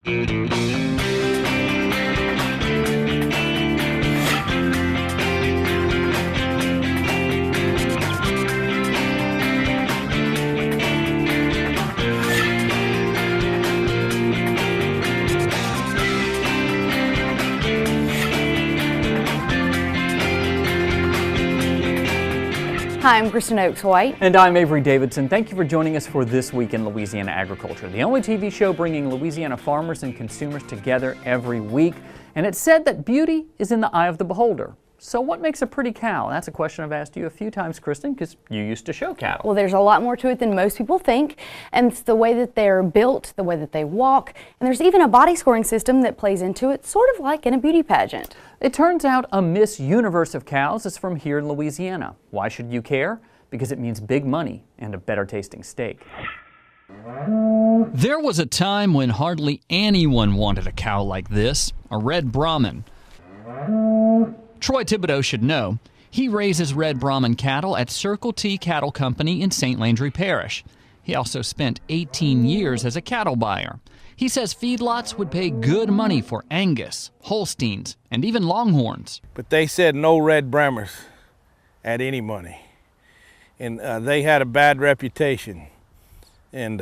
Hi, I'm Kristen Oaks-White. And I'm Avery Davidson. Thank you for joining us for This Week in Louisiana Agriculture, the only TV show bringing Louisiana farmers and consumers together every week. And it's said that beauty is in the eye of the beholder. So what makes a pretty cow? That's a question I've asked you a few times, Kristen, because you used to show cattle. Well, there's a lot more to it than most people think, and it's the way that they're built, the way that they walk, and there's even a body scoring system that plays into it, sort of like in a beauty pageant. It turns out a Miss Universe of cows is from here in Louisiana. Why should you care? Because it means big money and a better tasting steak. There was a time when hardly anyone wanted a cow like this, a red Brahman. Troy Thibodeau should know. He raises red Brahman cattle at Circle T Cattle Company in St. Landry Parish. He also spent 18 years as a cattle buyer. He says feedlots would pay good money for Angus, Holsteins, and even Longhorns. But they said no red Brahmers at any money. And they had a bad reputation. And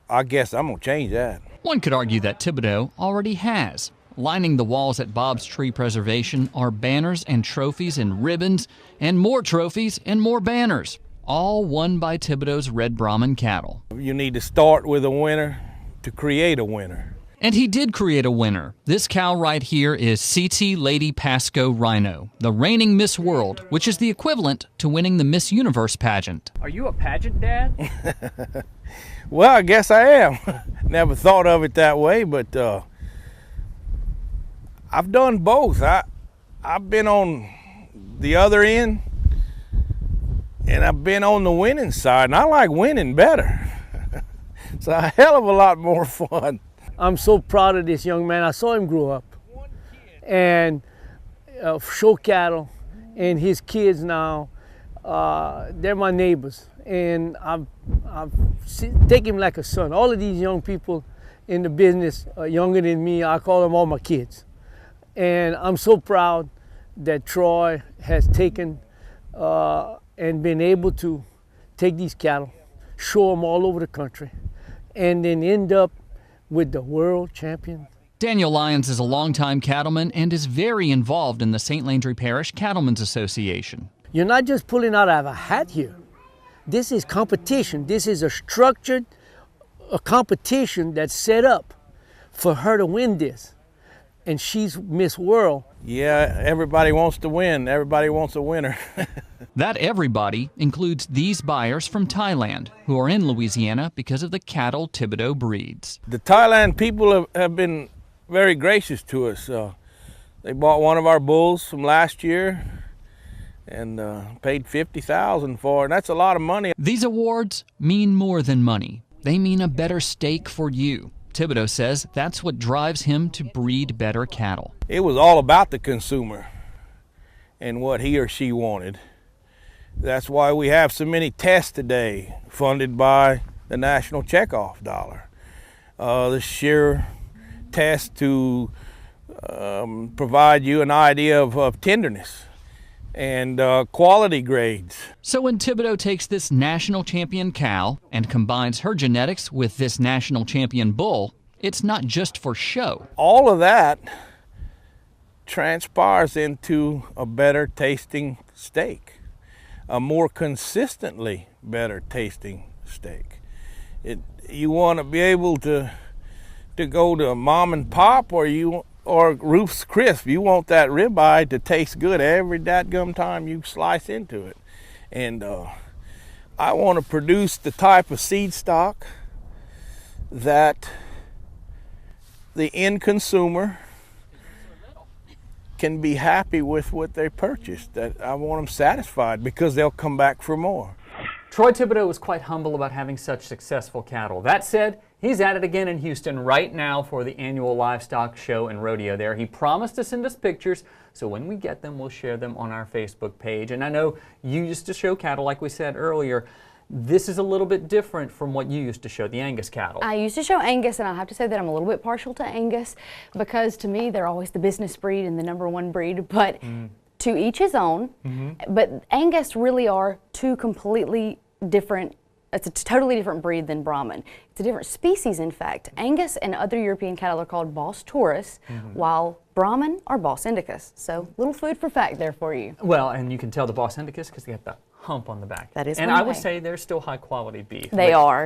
I guess I'm going to change that. One could argue that Thibodeau already has. Lining the walls at Bob's Tree Preservation are banners and trophies and ribbons, and more trophies and more banners, all won by Thibodeau's red Brahman cattle. You need to start with a winner to create a winner. And he did create a winner. This cow right here is CT Lady Pasco Rhino, the reigning Miss World, which is the equivalent to winning the Miss Universe pageant. Are you a pageant dad? Well, I guess I am. Never thought of it that way, but I've done both. I've been on the other end, and I've been on the winning side, and I like winning better. It's a hell of a lot more fun. I'm so proud of this young man. I saw him grow up and show cattle, and his kids now, they're my neighbors, and I've taken him like a son. All of these young people in the business are younger than me. I call them all my kids. And I'm so proud that Troy has taken and been able to take these cattle, show them all over the country, and then end up with the world champion. Daniel Lyons is a longtime cattleman and is very involved in the St. Landry Parish Cattlemen's Association. You're not just pulling out of a hat here. This is competition. This is a structured competition that's set up for her to win this. And she's Miss World. Yeah, everybody wants to win. Everybody wants a winner. That everybody includes these buyers from Thailand who are in Louisiana because of the cattle Thibodeau breeds. The Thailand people have been very gracious to us. They bought one of our bulls from last year and paid $50,000 for it. And that's a lot of money. These awards mean more than money. They mean a better steak for you. Thibodeau says that's what drives him to breed better cattle. It was all about the consumer and what he or she wanted. That's why we have so many tests today funded by the National Checkoff Dollar. The sheer test to provide you an idea of tenderness and quality grades. So when Thibodeau takes this national champion cow and combines her genetics with this national champion bull, it's not just for show. All of that transpires into a better tasting steak, a more consistently better tasting steak. You want to be able to go to Mom and Pop or Ruth's Crisp. You want that ribeye to taste good every dadgum time you slice into it. And I want to produce the type of seed stock that the end consumer can be happy with what they purchased. That I want them satisfied because they'll come back for more. Troy Thibodeau was quite humble about having such successful cattle. That said, he's at it again in Houston right now for the annual livestock show and rodeo there. He promised to send us pictures, so when we get them, we'll share them on our Facebook page. And I know you used to show cattle, like we said earlier. This is a little bit different from what you used to show, the Angus cattle. I used to show Angus, and I have to say that I'm a little bit partial to Angus because to me they're always the business breed and the #1 breed, but to each his own. But Angus really are two completely different, it's a totally different breed than Brahman. It's a different species, in fact. Angus and other European cattle are called Bos taurus, while Brahman are Bos indicus. So little food for fact there for you. Well, and you can tell the Bos indicus because they got the hump on the back. That is and one I would thing. say they're still high quality beef. They are.